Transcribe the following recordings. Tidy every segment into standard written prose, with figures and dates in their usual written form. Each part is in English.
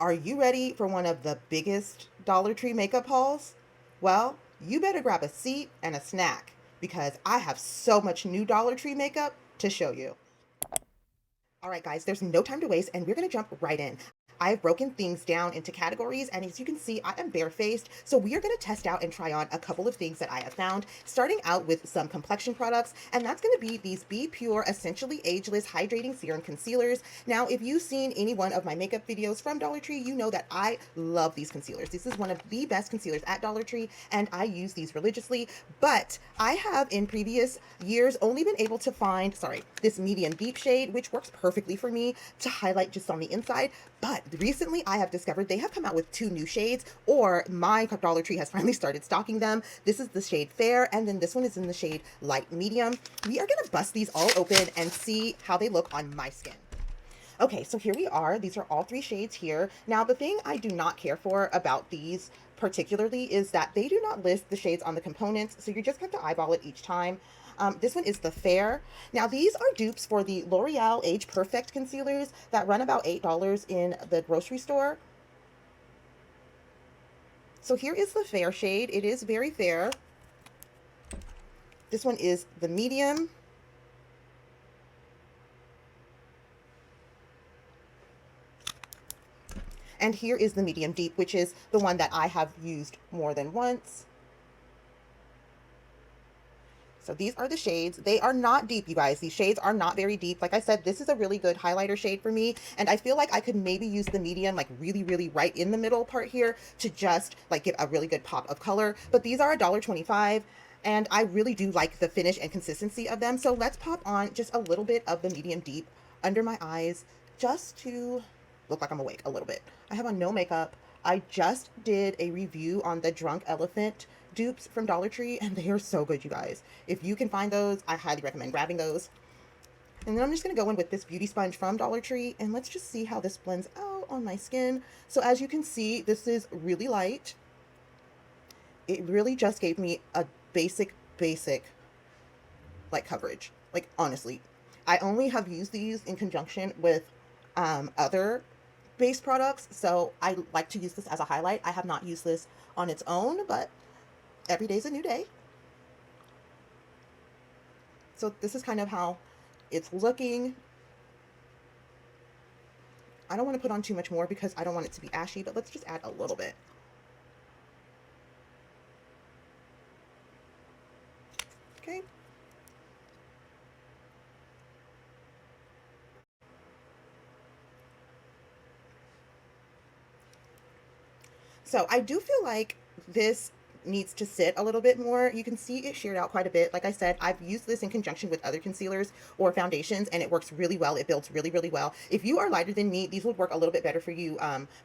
Are you ready for one of the biggest Dollar Tree makeup hauls? Well, you better grab a seat and a snack because I have so much new Dollar Tree makeup to show you. All right, guys, there's no time to waste, and we're going to jump right in. I've broken things down into categories, and as you can see, I am barefaced, so we are going to test out and try on a couple of things that I have found, starting out with some complexion products, and that's going to be these Be Pure Essentially Ageless Hydrating Serum Concealers. Now, if you've seen any one of my makeup videos from Dollar Tree, you know that I love these concealers. This is one of the best concealers at Dollar Tree, and I use these religiously, but I have in previous years only been able to find, this medium deep shade, which works perfectly for me to highlight just on the inside, but recently I have discovered they have come out with two new shades, or my Dollar Tree has finally started stocking them. This is the shade Fair, and then this one is in the shade Light Medium. We are going to bust these all open and see how they look on my skin. Okay, so here we are. These are all three shades here. Now, the thing I do not care for about these particularly is that they do not list the shades on the components, so you just have to eyeball it each time. This one is the Fair. Now, these are dupes for the L'Oreal Age Perfect concealers that run about $8 in the grocery store. So here is the Fair shade. It is very fair. This one is the medium. And here is the medium deep, which is the one that I have used more than once. So these are the shades. They are not deep, you guys. These shades are not very deep. Like I said, this is a really good highlighter shade for me. And I feel like I could maybe use the medium, like really, really right in the middle part here to just like give a really good pop of color. But these are $1.25. And I really do like the finish and consistency of them. So let's pop on just a little bit of the medium deep under my eyes just to look like I'm awake a little bit. I have on no makeup. I just did a review on the Drunk Elephant dupes from Dollar Tree, and they are so good, you guys. If you can find those, I highly recommend grabbing those. And then I'm just going to go in with this beauty sponge from Dollar Tree, and let's just see how this blends out on my skin. So as you can see, this is really light. It really just gave me a basic like coverage. Like, honestly, I only have used these in conjunction with other base products, so I like to use this as a highlight. I have not used this on its own, but every day's a new day. So this is kind of how it's looking. I don't want to put on too much more because I don't want it to be ashy, but let's just add a little bit. Okay. So I do feel like this needs to sit a little bit more. You can see it sheared out quite a bit. Like I said, I've used this in conjunction with other concealers or foundations, and it works really well. It builds really, really well. If you are lighter than me, these would work a little bit better for you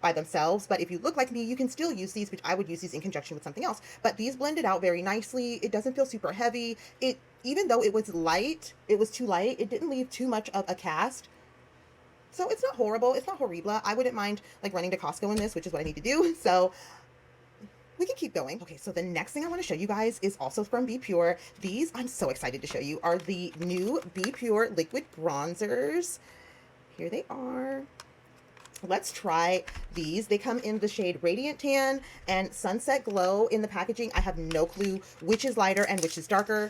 by themselves. But if you look like me, you can still use these, which I would use these in conjunction with something else. But these blended out very nicely. It doesn't feel super heavy. Even though it was light, it was too light. It didn't leave too much of a cast. So it's not horrible. It's not horrible. I wouldn't mind like running to Costco in this, which is what I need to do. So we can keep going. Okay, so the next thing I want to show you guys is also from Be Pure. These, I'm so excited to show you, are the new Be Pure liquid bronzers. Here they are. Let's try these. They come in the shade Radiant Tan and Sunset Glow in the packaging. I have no clue which is lighter and which is darker.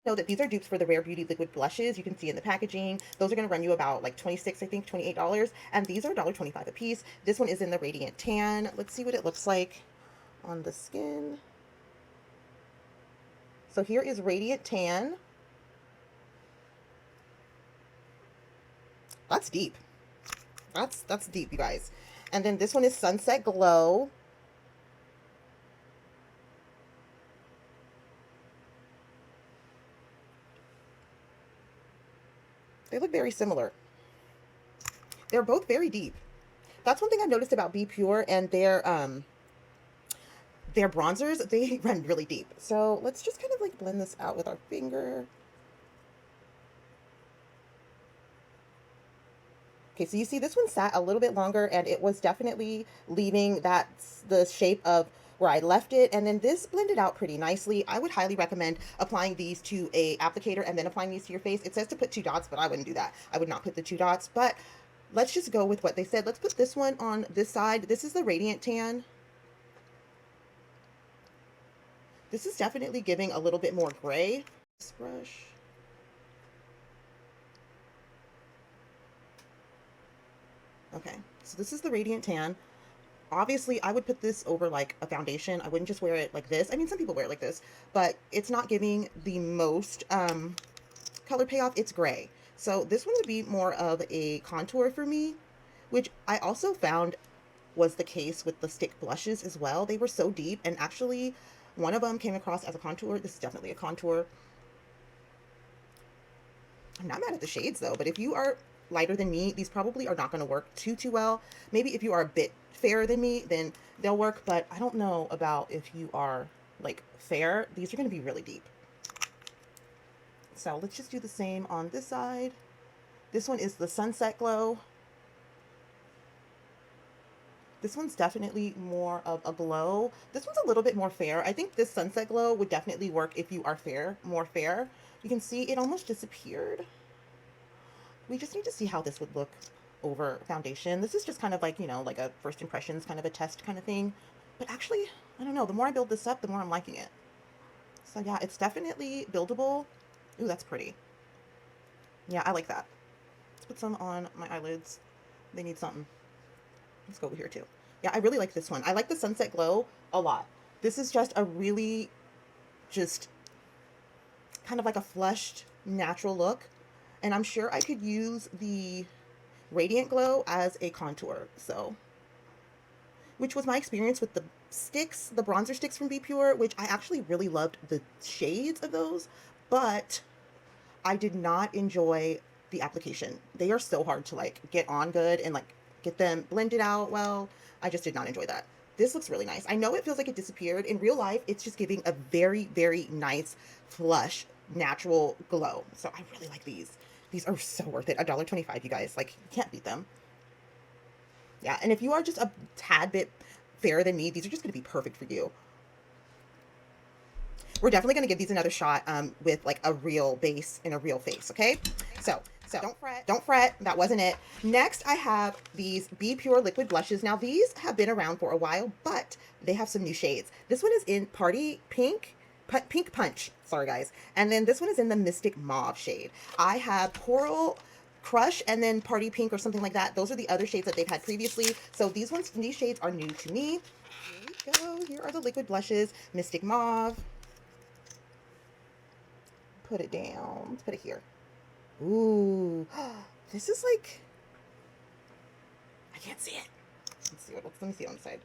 Know that these are dupes for the Rare Beauty liquid blushes. You can see in the packaging. Those are going to run you about like $26, I think, $28. And these are $1.25 a piece. This one is in the Radiant Tan. Let's see what it looks like on the skin. So here is Radiant Tan. That's deep. That's deep, you guys. And then this one is Sunset Glow. They look very similar. They're both very deep. That's one thing I've noticed about Be Pure and their bronzers. They run really deep. So let's just kind of like blend this out with our finger. Okay, so you see this one sat a little bit longer, and it was definitely leaving the shape of where I left it. And then this blended out pretty nicely. I would highly recommend applying these to a applicator and then applying these to your face. It says to put 2 dots, but I wouldn't do that. I would not put the 2 dots, but let's just go with what they said. Let's put this one on this side. This is the Radiant Tan. This is definitely giving a little bit more gray. This brush. Okay, so this is the Radiant Tan. Obviously, I would put this over like a foundation. I wouldn't just wear it like this. I mean, some people wear it like this, but it's not giving the most color payoff. It's gray. So this one would be more of a contour for me, which I also found was the case with the stick blushes as well. They were so deep, and actually one of them came across as a contour. This is definitely a contour. I'm not mad at the shades though, but if you are lighter than me, these probably are not going to work too well. Maybe if you are a bit fairer than me, then they'll work, but I don't know about if you are like fair. These are going to be really deep. So let's just do the same on this side. This one is the Sunset Glow. This one's definitely more of a glow. This one's a little bit more fair. I think this Sunset Glow would definitely work if you are fair, more fair. You can see it almost disappeared. We just need to see how this would look over foundation. This is just kind of like, you know, like a first impressions kind of a test kind of thing. But actually, I don't know. The more I build this up, the more I'm liking it. So yeah, it's definitely buildable. Ooh, that's pretty. Yeah, I like that. Let's put some on my eyelids. They need something. Let's go over here too. Yeah, I really like this one. I like the Sunset Glow a lot. This is just a really just kind of like a flushed natural look. And I'm sure I could use the Radiant Glow as a contour. So, which was my experience with the sticks, the bronzer sticks from Be Pure, which I actually really loved the shades of those, but I did not enjoy the application. They are so hard to like get on good and like get them blended out well. I just did not enjoy that. This looks really nice. I know it feels like it disappeared. In real life, it's just giving a very, very nice, flush, natural glow. So I really like these. These are so worth it. $1.25, you guys. Like, you can't beat them. Yeah, and if you are just a tad bit fairer than me, these are just going to be perfect for you. We're definitely going to give these another shot with like a real base and a real face, okay? So don't fret, that wasn't it. Next, I have these Be Pure liquid blushes. Now, these have been around for a while, but they have some new shades. This one is in Party Pink, Pink Punch, sorry guys. And then this one is in the Mystic Mauve shade. I have Coral Crush and then Party Pink or something like that. Those are the other shades that they've had previously. So these shades are new to me. Here we go. Here are the liquid blushes. Mystic Mauve. Put it down. Let's put it here. Ooh, this is like, I can't see it. Let me see it on the side.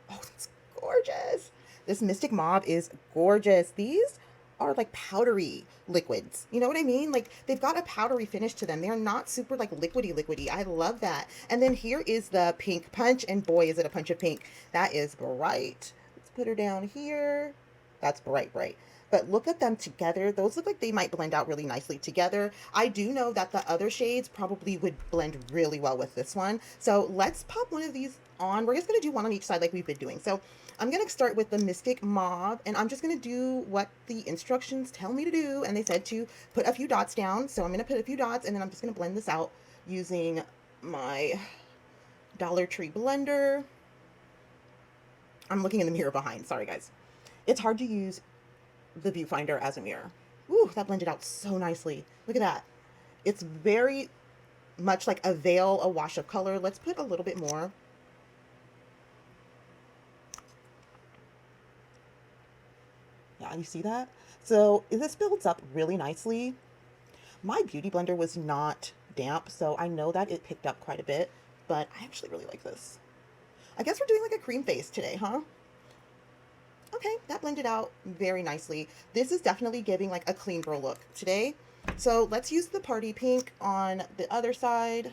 Oh, it's gorgeous. This Mystic Mauve is gorgeous. These are like powdery liquids. You know what I mean? Like they've got a powdery finish to them. They're not super like liquidy. I love that. And then here is the Pink Punch, and boy, is it a punch of pink. That is bright. Let's put her down here. That's bright. But look at them together. Those look like they might blend out really nicely together. I do know that the other shades probably would blend really well with this one. So let's pop one of these on. We're just going to do one on each side like we've been doing. So I'm going to start with the Mystic Mauve, and I'm just going to do what the instructions tell me to do. And they said to put a few dots down. So I'm going to put a few dots, and then I'm just going to blend this out using my Dollar Tree blender. I'm looking in the mirror behind. Sorry, guys. It's hard to use the viewfinder as a mirror. Ooh, that blended out so nicely. Look at that. It's very much like a veil, a wash of color. Let's put a little bit more. Yeah, you see that? So this builds up really nicely. My beauty blender was not damp, so I know that it picked up quite a bit, but I actually really like this. I guess we're doing like a cream face today, huh? Okay, that blended out very nicely. This is definitely giving like a clean girl look today. So let's use the Party Pink on the other side.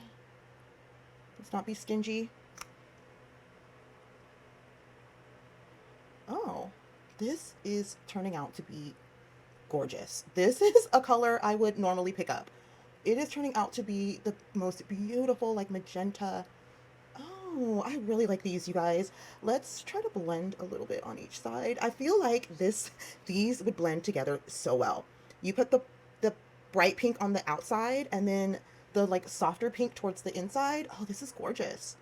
Let's not be stingy. Oh, this is turning out to be gorgeous. This is a color I would normally pick up. It is turning out to be the most beautiful, like magenta. Oh, I really like these, you guys. Let's try to blend a little bit on each side. I feel like these would blend together so well. You put the bright pink on the outside, and then the like softer pink towards the inside. Oh, this is gorgeous.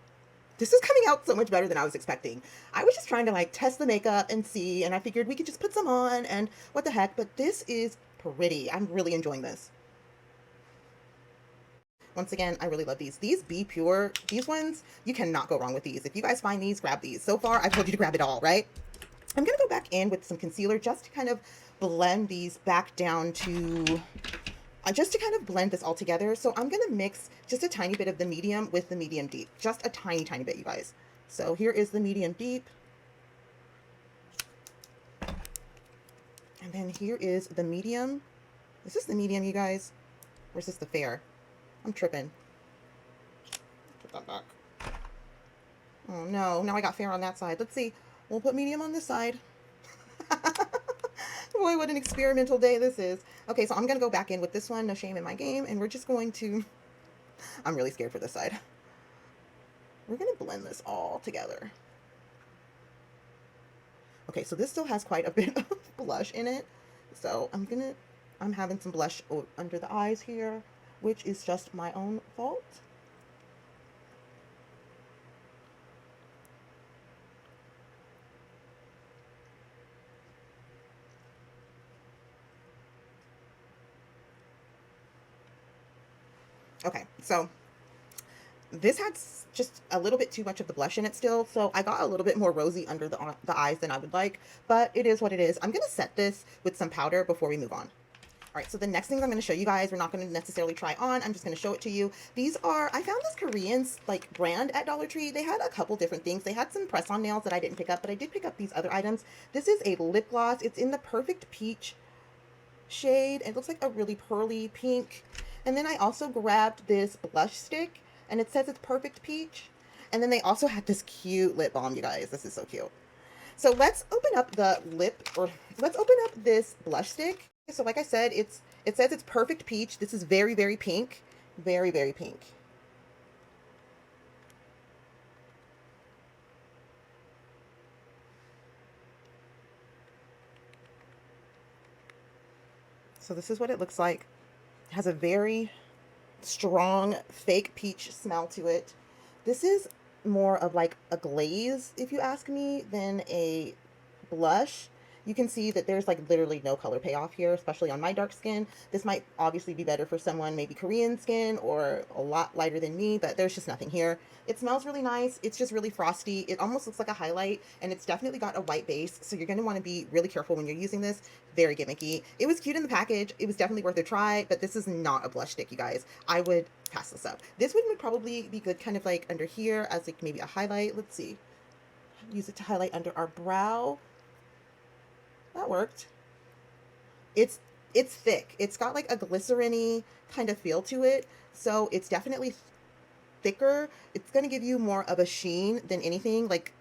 This is coming out so much better than I was expecting. I was just trying to like test the makeup and see, and I figured we could just put some on and what the heck, but this is pretty. I'm really enjoying this. Once again, I really love these. These Be Pure, these ones, you cannot go wrong with these. If you guys find these, grab these. So far, I've told you to grab it all, right? I'm going to go back in with some concealer just to kind of blend these back down to, just to kind of blend this all together. So I'm going to mix just a tiny bit of the medium with the medium deep. Just a tiny, tiny bit, you guys. So here is the medium deep. And then here is the medium. Is this the medium, you guys? Or is this the fair? I'm tripping. Put that back. Oh no, now I got fair on that side. Let's see. We'll put medium on this side. Boy, what an experimental day this is. Okay, so I'm going to go back in with this one, no shame in my game, and we're just going to... I'm really scared for this side. We're going to blend this all together. Okay, so this still has quite a bit of blush in it. So I'm having some blush under the eyes here, which is just my own fault. Okay, so this had just a little bit too much of the blush in it still, so I got a little bit more rosy under the eyes than I would like, but it is what it is. I'm going to set this with some powder before we move on. All right, so the next things I'm going to show you guys, we're not going to necessarily try on. I'm just going to show it to you. These are, I found this Korean like brand at Dollar Tree. They had a couple different things. They had some press-on nails that I didn't pick up, but I did pick up these other items. This is a lip gloss. It's in the Perfect Peach shade. It looks like a really pearly pink. And then I also grabbed this blush stick, and it says it's Perfect Peach. And then they also had this cute lip balm, you guys. This is so cute. So let's open up the lip, or let's open up this blush stick. So like I said, it says it's Perfect Peach. This is very, very pink. Very, very pink. So this is what it looks like. It has a very strong fake peach smell to it. This is more of like a glaze, if you ask me, than a blush. You can see that there's like literally no color payoff here, especially on my dark skin. This might obviously be better for someone maybe Korean skin or a lot lighter than me, but there's just nothing here. It smells really nice. It's just really frosty. It almost looks like a highlight, and it's definitely got a white base, so you're going to want to be really careful when you're using this. Very gimmicky. It was cute in the package. It was definitely worth a try, but this is not a blush stick, you guys. I would pass this up. This one would probably be good kind of like under here as like maybe a highlight. Let's see. Use it to highlight under our brow. That worked. It's thick. It's got like a glycerin-y kind of feel to it. So it's definitely thicker. It's going to give you more of a sheen than anything. Like,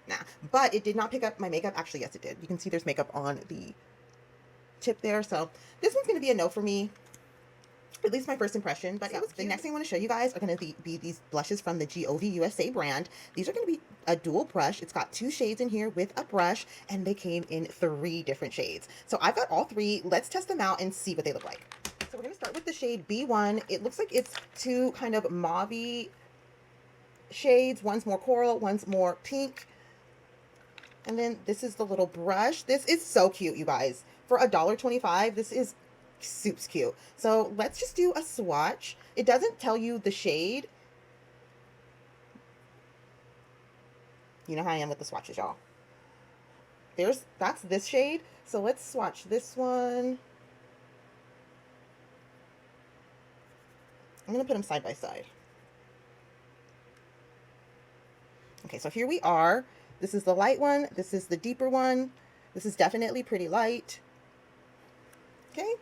nah. But it did not pick up my makeup. Actually, yes, it did. You can see there's makeup on the tip there. So this one's going to be a no for me. At least my first impression, but the next thing I want to show you guys are going to be these blushes from the GOV USA brand. These are going to be a dual brush. It's got 2 shades in here with a brush, and they came in 3 different shades. So I've got all 3. Let's test them out and see what they look like. So we're going to start with the shade B1. It looks like it's 2 kind of mauve-y shades. One's more coral, one's more pink. And then this is the little brush. This is so cute, you guys. For $1.25, this is super cute. So let's just do a swatch. It doesn't tell you the shade. You know how I am with the swatches, y'all. That's this shade. So let's swatch this one. I'm going to put them side by side. Okay, so here we are. This is the light one. This is the deeper one. This is definitely pretty light. Okay.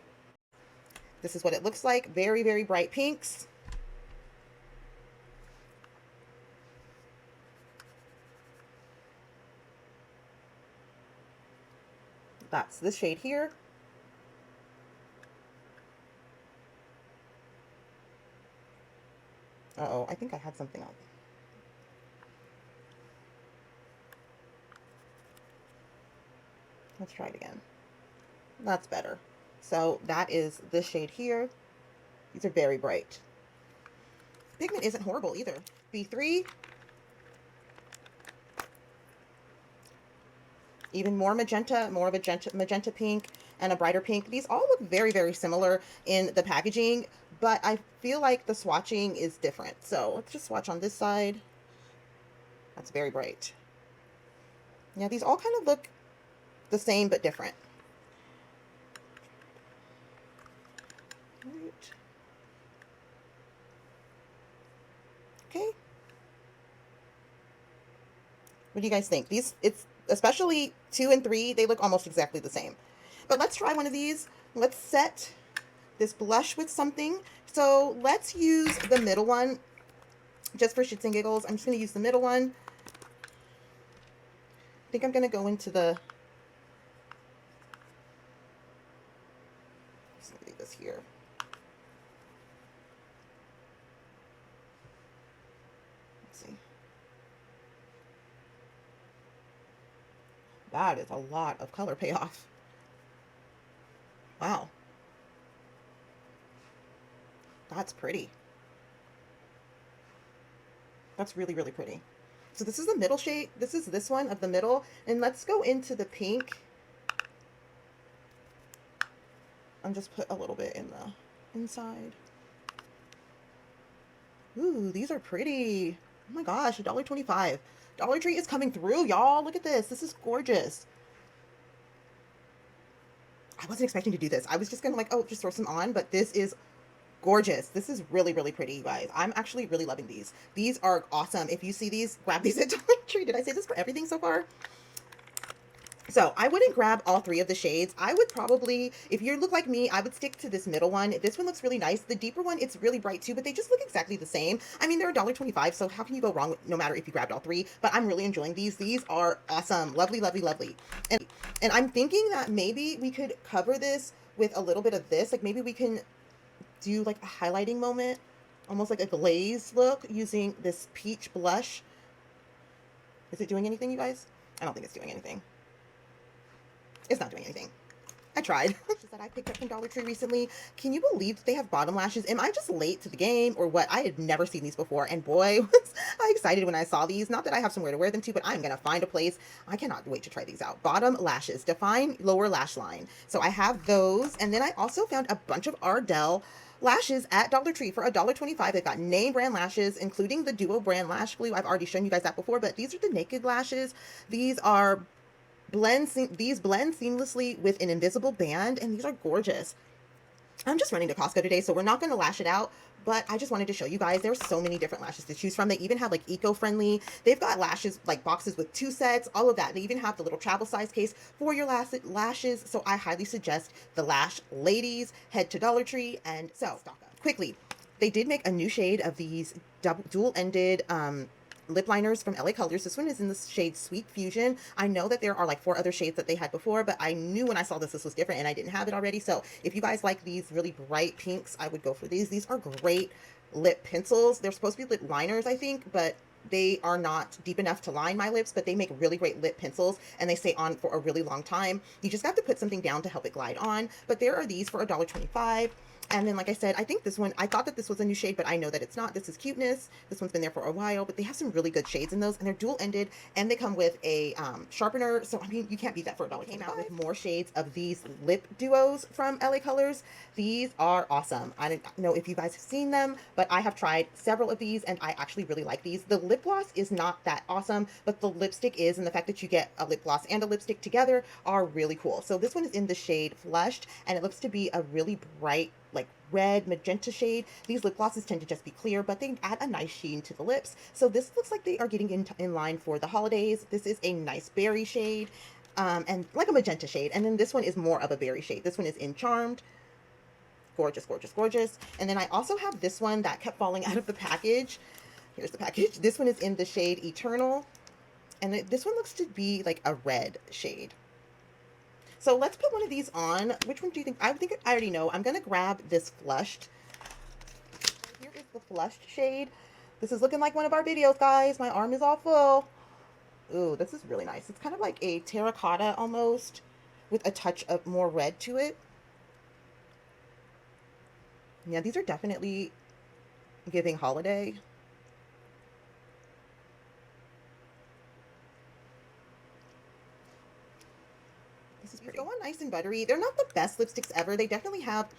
This is what it looks like. Very, very bright pinks. That's this shade here. Uh-oh, I think I had something on. Let's try it again. That's better. So that is this shade here. These are very bright. Pigment isn't horrible either. B3, even more magenta, more of a magenta pink and a brighter pink. These all look very, very similar in the packaging, but I feel like the swatching is different. So let's just swatch on this side. That's very bright. Yeah, these all kind of look the same but different. Right. Okay. What do you guys think? These, it's especially 2 and 3, they look almost exactly the same. But let's try one of these. Let's set this blush with something. So let's use the middle one just for shits and giggles. I'm just going to use the middle one. I think I'm going to go into the, let's leave this here. Let's see. That is a lot of color payoff. Wow. That's pretty. That's really, really pretty. So this is the middle shade. This is this one of the middle. And let's go into the pink. And just put a little bit in the inside. Ooh, these are pretty. Oh my gosh, $1.25. Dollar Tree is coming through, y'all. Look at this. This is gorgeous. I wasn't expecting to do this. I was just gonna like, oh, just throw some on, but this is gorgeous. This is really, really pretty, you guys. I'm actually really loving these. These are awesome. If you see these, grab these at Dollar Tree. Did I say this for everything so far? So I wouldn't grab all 3 of the shades. I would probably, if you look like me, I would stick to this middle one. This one looks really nice. The deeper one, it's really bright too, but they just look exactly the same. I mean, they're $1.25, so how can you go wrong no matter if you grabbed all 3? But I'm really enjoying these. These are awesome. Lovely, lovely, lovely. And I'm thinking that maybe we could cover this with a little bit of this. Like maybe we can do like a highlighting moment, almost like a glazed look using this peach blush. Is it doing anything, you guys? I don't think it's doing anything. It's not doing anything. I tried. That I picked up from Dollar Tree recently. Can you believe that they have bottom lashes? Am I just late to the game or what? I had never seen these before, and boy, was I excited when I saw these. Not that I have somewhere to wear them to, but I'm going to find a place. I cannot wait to try these out. Bottom lashes, define lower lash line. So I have those, and then I also found a bunch of Ardell lashes at Dollar Tree for $1.25. They've got name brand lashes, including the Duo brand lash glue. I've already shown you guys that before, but these are the naked lashes. These are blend seamlessly with an invisible band, and these are gorgeous. I'm just running to Costco today, so we're not going to lash it out, but I just wanted to show you guys there's so many different lashes to choose from. They even have like eco-friendly. They've got lashes, like boxes with 2 sets, all of that. They even have the little travel size case for your lashes, so I highly suggest the Lash Ladies. Head to Dollar Tree and stock up. Quickly, they did make a new shade of these dual-ended lip liners from LA Colors. This one is in the shade Sweet Fusion. I know that there are like 4 other shades that they had before, but I knew when I saw this was different and I didn't have it already. So if you guys like these really bright pinks, I would go for these. These are great lip pencils. They're supposed to be lip liners, I think, but they are not deep enough to line my lips, but they make really great lip pencils and they stay on for a really long time. You just have to put something down to help it glide on, but there are these for $1.25. And then, like I said, I think this one, I thought that this was a new shade, but I know that it's not. This is Cuteness. This one's been there for a while, but they have some really good shades in those, and they're dual-ended, and they come with a sharpener. So, I mean, you can't beat that for $1.25. Came out with more shades of these lip duos from LA Colors. These are awesome. I don't know if you guys have seen them, but I have tried several of these, and I actually really like these. The lip gloss is not that awesome, but the lipstick is, and the fact that you get a lip gloss and a lipstick together are really cool. So this one is in the shade Flushed, and it looks to be a really bright, like red magenta shade. These lip glosses tend to just be clear, but they add a nice sheen to the lips. So this looks like they are getting in line for the holidays. This is a nice berry shade, and like a magenta shade. And then this one is more of a berry shade. This one is in Charmed. Gorgeous, gorgeous, gorgeous. And then I also have this one that kept falling out of the package. Here's the package. This one is in the shade Eternal. And this one looks to be like a red shade. So let's put one of these on. Which one do you think? I think I already know. I'm going to grab this Flushed. Here is the Flushed shade. This is looking like one of our videos, guys. My arm is all full. Ooh, this is really nice. It's kind of like a terracotta almost with a touch of more red to it. Yeah, these are definitely giving holiday. This is pretty. These go on nice and buttery. They're not the best lipsticks ever. They definitely have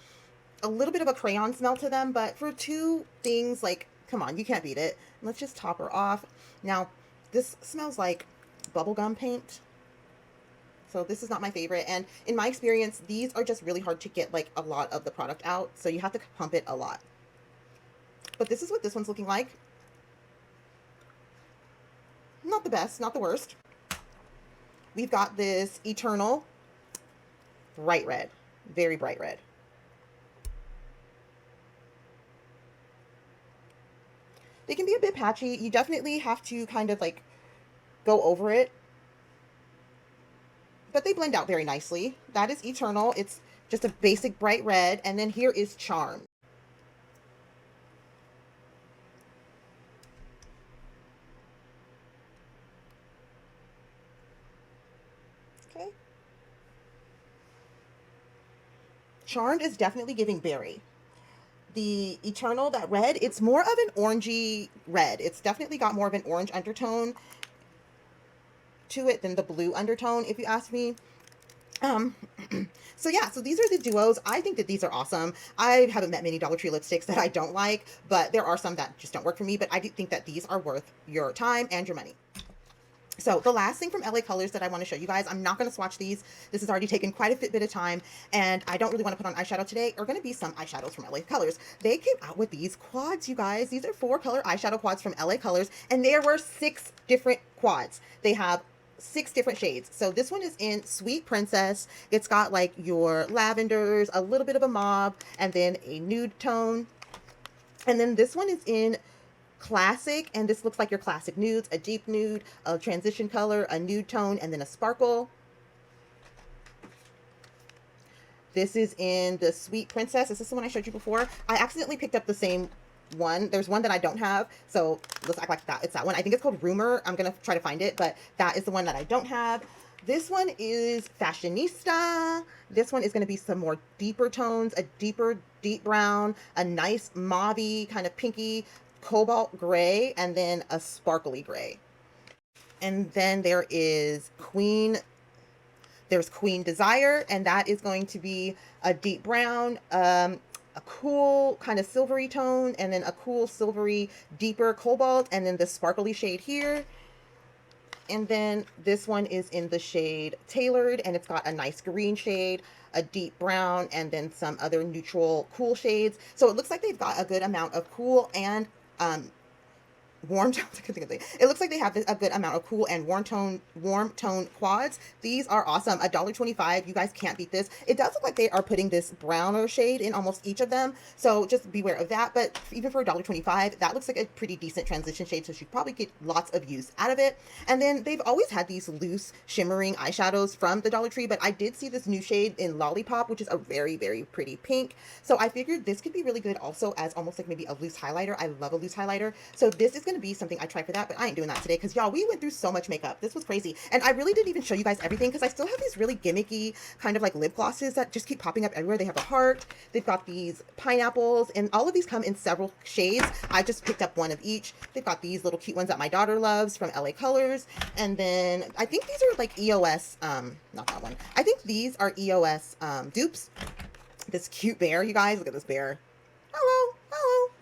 a little bit of a crayon smell to them, but for two things, like, come on, you can't beat it. Let's just top her off. Now, this smells like bubblegum paint. So this is not my favorite. And in my experience, these are just really hard to get like a lot of the product out. So you have to pump it a lot. But this is what this one's looking like. Not the best, not the worst. We've got this Eternal bright red, very bright red. They can be a bit patchy. You definitely have to kind of like go over it, but they blend out very nicely. That is Eternal. It's just a basic bright red. And then here is Charm. Okay. Charmed is definitely giving berry. The Eternal, that red, it's more of an orangey red. It's definitely got more of an orange undertone to it than the blue undertone, if you ask me. So yeah, so these are the duos. I think that these are awesome. I haven't met many Dollar Tree lipsticks that I don't like, but there are some that just don't work for me. But I do think that these are worth your time and your money. So the last thing from LA Colors that I want to show you guys, I'm not going to swatch these. This has already taken quite a bit of time, and I don't really want to put on eyeshadow today. Are going to be some eyeshadows from LA Colors. They came out with these quads, you guys. These are 4-color eyeshadow quads from LA Colors, and there were 6 different quads. They have 6 different shades. So this one is in Sweet Princess. It's got like your lavenders, a little bit of a mauve, and then a nude tone. And then this one is in Classic, and this looks like your classic nudes, a deep nude, a transition color, a nude tone, and then a sparkle. This is in the Sweet Princess. Is this the one I showed you before? I accidentally picked up the same one. There's one that I don't have, so let's act like that. It's that one. I think it's called Rumor. I'm gonna try to find it, but that is the one that I don't have. This one is Fashionista. This one is going to be some more deeper tones, a deeper deep brown, a nice mauve-y, kind of pinky, cobalt gray, and then a sparkly gray. And then there is there's Queen Desire, and that is going to be a deep brown, a cool kind of silvery tone, and then a cool silvery deeper cobalt, and then the sparkly shade here. And then this one is in the shade Tailored, and it's got a nice green shade, a deep brown, and then some other neutral cool shades. So it looks like they've got a good amount of cool and warm tone. It looks like they have a good amount of cool and warm tone quads. These are awesome. $1.25. You guys can't beat this. It does look like they are putting this browner shade in almost each of them, so just beware of that. But even for $1.25, that looks like a pretty decent transition shade, so you probably get lots of use out of it. And then they've always had these loose shimmering eyeshadows from the Dollar Tree, but I did see this new shade in Lollipop, which is a very, very pretty pink. So I figured this could be really good also as almost like maybe a loose highlighter. I love a loose highlighter, so this is going to be something I try for that, but I ain't doing that today because y'all, we went through so much makeup. This was crazy, and I really didn't even show you guys everything because I still have these really gimmicky kind of like lip glosses that just keep popping up everywhere. They have a heart, they've got these pineapples, and all of these come in several shades. I just picked up one of each. They've got these little cute ones that my daughter loves from LA Colors, and then I think these are like EOS, not that one. I think these are EOS dupes. This cute bear, you guys, look at this bear. Hello, hello.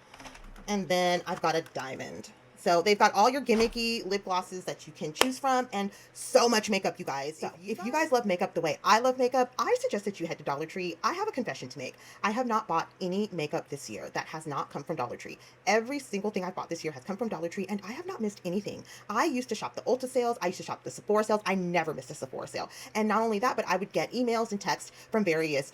And then I've got a diamond. So they've got all your gimmicky lip glosses that you can choose from, and so much makeup, you guys. So if you guys love makeup the way I love makeup, I suggest that you head to Dollar Tree. I have a confession to make. I have not bought any makeup this year that has not come from Dollar Tree. Every single thing I've bought this year has come from Dollar Tree, and I have not missed anything. I used to shop the Ulta sales. I used to shop the Sephora sales. I never missed a Sephora sale. And not only that, but I would get emails and texts from various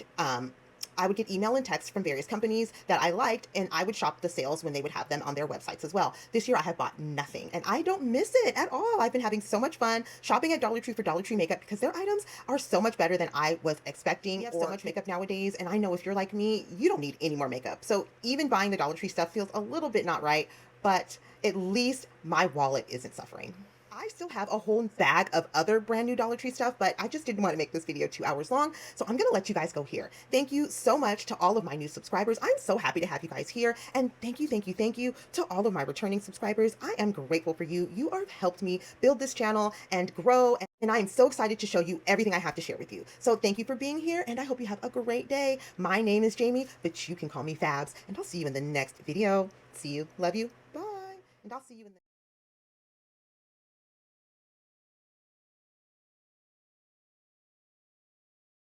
companies that I liked, and I would shop the sales when they would have them on their websites as well. This year I have bought nothing, and I don't miss it at all. I've been having so much fun shopping at Dollar Tree for Dollar Tree makeup because their items are so much better than I was expecting. We have so much makeup nowadays, and I know if you're like me, you don't need any more makeup. So even buying the Dollar Tree stuff feels a little bit not right, but at least my wallet isn't suffering. I still have a whole bag of other brand new Dollar Tree stuff, but I just didn't want to make this video 2 hours long. So I'm going to let you guys go here. Thank you so much to all of my new subscribers. I'm so happy to have you guys here. And thank you, thank you, thank you to all of my returning subscribers. I am grateful for you. You have helped me build this channel and grow. And I am so excited to show you everything I have to share with you. So thank you for being here, and I hope you have a great day. My name is Jamie, but you can call me Fabs, and I'll see you in the next video. See you. Love you. Bye. And I'll see you in the